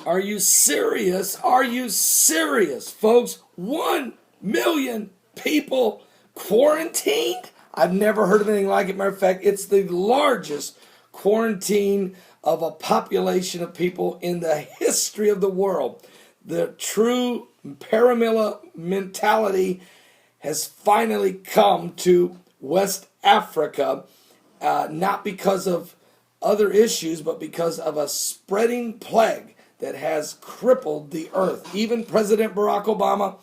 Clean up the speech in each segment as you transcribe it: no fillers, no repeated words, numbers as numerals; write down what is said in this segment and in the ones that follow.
Are you serious? Are you serious, folks? 1 million people quarantined? I've never heard of anything like it. Matter of fact, it's the largest quarantine of a population of people in the history of the world. The true paramilitary mentality has finally come to West Africa, not because of other issues, but because of a spreading plague that has crippled the earth. Even President Barack Obama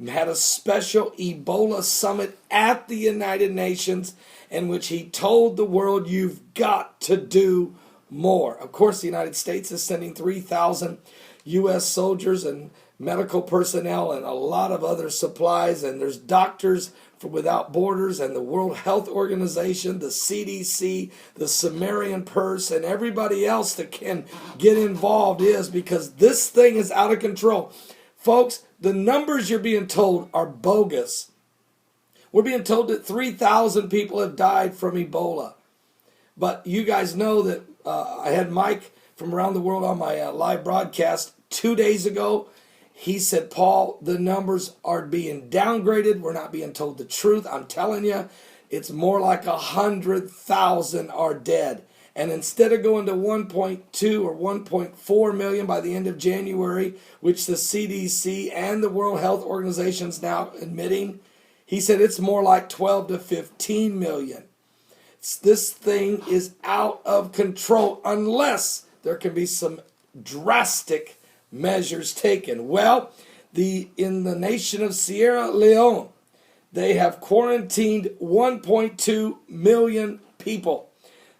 had a special Ebola summit at the United Nations in which he told the world, you've got to do more. Of course, the United States is sending 3,000 U.S. soldiers and medical personnel and a lot of other supplies, and there's Doctors Without Borders and the World Health Organization, the CDC, the Samaritan Purse, and everybody else that can get involved because this thing is out of control. Folks, the numbers you're being told are bogus. We're being told that 3,000 people have died from Ebola. But you guys know that I had Mike from around the world on my live broadcast 2 days ago. He said, Paul, the numbers are being downgraded. We're not being told the truth. I'm telling you, it's more like 100,000 are dead. And instead of going to 1.2 or 1.4 million by the end of January, which the CDC and the World Health Organization is now admitting, he said it's more like 12 to 15 million. This thing is out of control unless there can be some drastic measures taken. Well, in the nation of Sierra Leone, they have quarantined 1.2 million people.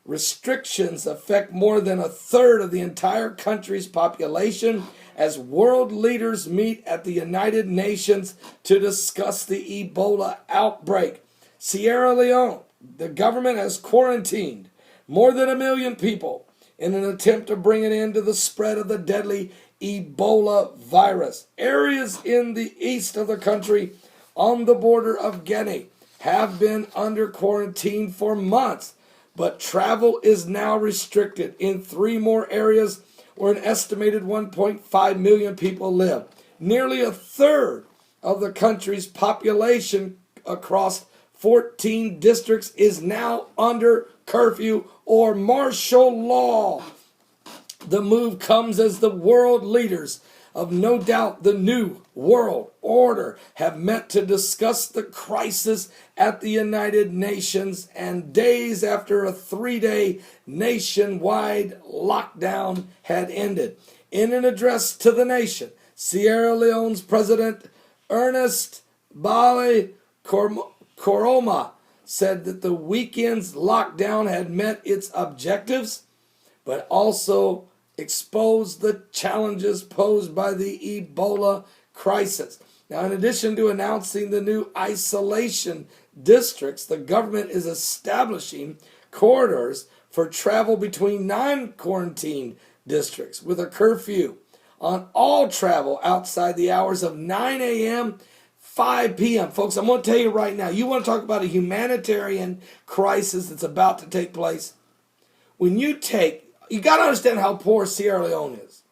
Restrictions affect more than a third of the entire country's population as world leaders meet at the United Nations to discuss the Ebola outbreak. Sierra Leone, the government has quarantined more than 1 million people in an attempt to bring an end to the spread of the deadly Ebola virus. Areas in the east of the country on the border of Guinea have been under quarantine for months, but travel is now restricted in 3 more areas where an estimated 1.5 million people live. Nearly a third of the country's population across 14 districts is now under curfew or martial law. The move comes as the world leaders of no doubt the new world order have met to discuss the crisis at the United Nations, and days after a 3-day nationwide lockdown had ended. In an address to the nation, Sierra Leone's President Ernest Begley Koroma said that the weekend's lockdown had met its objectives, but also exposed the challenges posed by the Ebola crisis. Now, in addition to announcing the new isolation districts, the government is establishing corridors for travel between non-quarantined districts with a curfew on all travel outside the hours of 9 a.m., 5 p.m. Folks, I'm going to tell you right now, you want to talk about a humanitarian crisis that's about to take place? You got to understand how poor Sierra Leone is.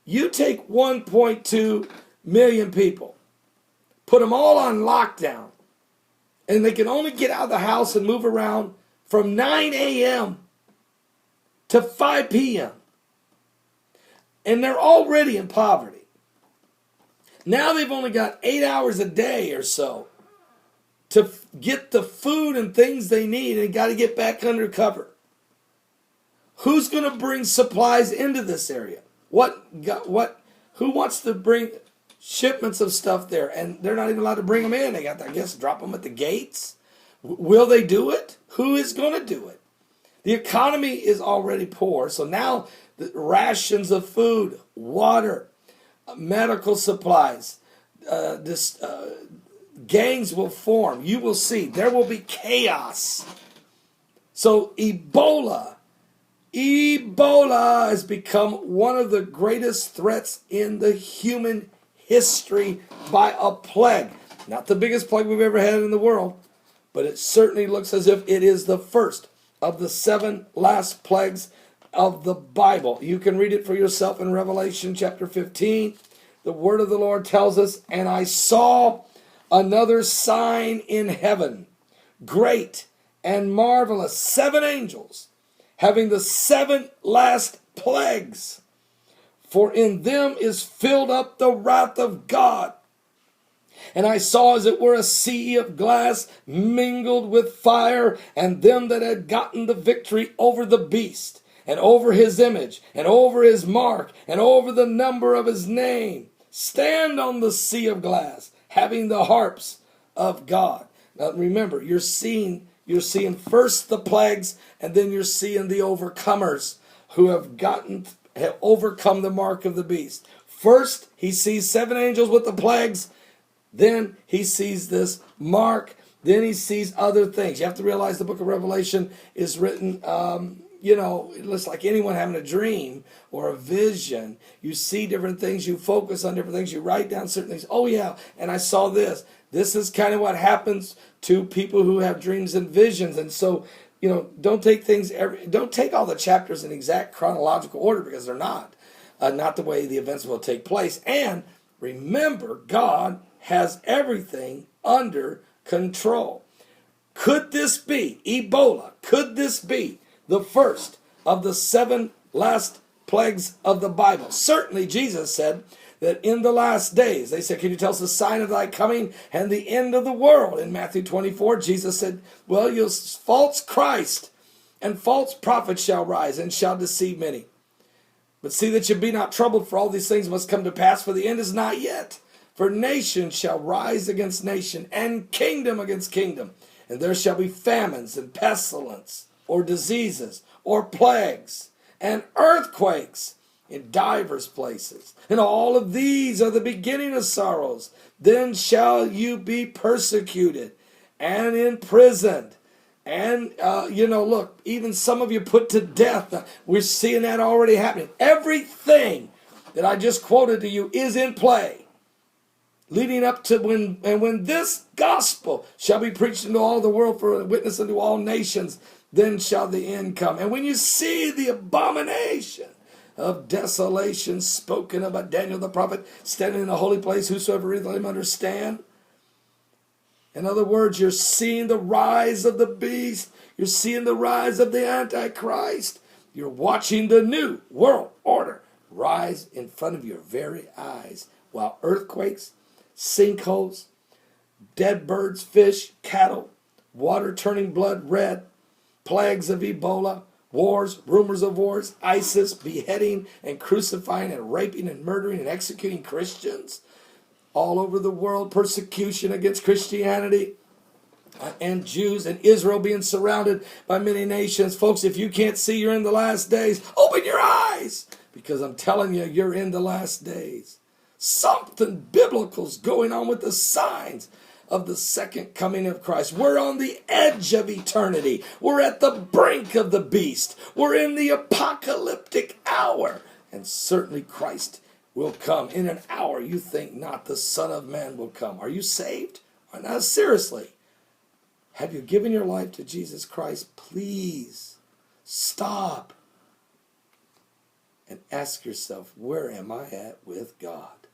You take 1.2 million people, put them all on lockdown, and they can only get out of the house and move around from 9 a.m. to 5 p.m. And they're already in poverty. Now they've only got 8 hours a day or so to get the food and things they need, and got to get back under cover. Who's going to bring supplies into this area? Who wants to bring shipments of stuff there? And they're not even allowed to bring them in. They got to, I guess, drop them at the gates. Will they do it? Who is going to do it? The economy is already poor. So now the rations of food, water, medical supplies, gangs will form. You will see. There will be chaos. So Ebola has become one of the greatest threats in the human history by a plague. Not the biggest plague we've ever had in the world, but it certainly looks as if it is the first of the 7 last plagues of the Bible. You can read it for yourself in Revelation chapter 15. The word of the Lord tells us, and I saw another sign in heaven, great and marvelous, 7 angels, having the 7 last plagues. For in them is filled up the wrath of God. And I saw as it were a sea of glass mingled with fire, and them that had gotten the victory over the beast, and over his image, and over his mark, and over the number of his name, stand on the sea of glass, having the harps of God. Now remember, you're seeing first the plagues, and then you're seeing the overcomers who have overcome the mark of the beast. First, he sees 7 angels with the plagues. Then he sees this mark. Then he sees other things. You have to realize the book of Revelation is written, it looks like anyone having a dream or a vision. You see different things. You focus on different things. You write down certain things. Oh, yeah, and I saw this. This is kind of what happens to people who have dreams and visions. And so, don't take all the chapters in exact chronological order, because they're not the way the events will take place. And remember, God has everything under control. Could this be Ebola? Could this be the first of the 7 last plagues of the Bible? Certainly, Jesus said that in the last days, they said, can you tell us the sign of thy coming and the end of the world? In Matthew 24, Jesus said, well, your false Christ and false prophets shall rise and shall deceive many. But see that you be not troubled, for all these things must come to pass, for the end is not yet. For nation shall rise against nation, and kingdom against kingdom. And there shall be famines and pestilence, or diseases, or plagues, and earthquakes in divers places. And all of these are the beginning of sorrows. Then shall you be persecuted and imprisoned. And, look, even some of you put to death. We're seeing that already happening. Everything that I just quoted to you is in play, leading up to when this gospel shall be preached into all the world for a witness unto all nations, then shall the end come. And when you see the abomination of desolation spoken of by Daniel the prophet, standing in the holy place, whosoever readeth, let him understand. In other words, you're seeing the rise of the beast. You're seeing the rise of the Antichrist. You're watching the new world order rise in front of your very eyes, while earthquakes, sinkholes, dead birds, fish, cattle, water turning blood red, plagues of Ebola, wars, rumors of wars, ISIS, beheading and crucifying and raping and murdering and executing Christians all over the world, persecution against Christianity and Jews, and Israel being surrounded by many nations. Folks, if you can't see you're in the last days, open your eyes, because I'm telling you, you're in the last days. Something biblical's going on with the signs of the second coming of Christ. We're on the edge of eternity. We're at the brink of the beast. We're in the apocalyptic hour. And certainly Christ will come in an hour you think not the Son of Man will come. Are you saved? Now, seriously, have you given your life to Jesus Christ? Please stop and ask yourself, where am I at with God?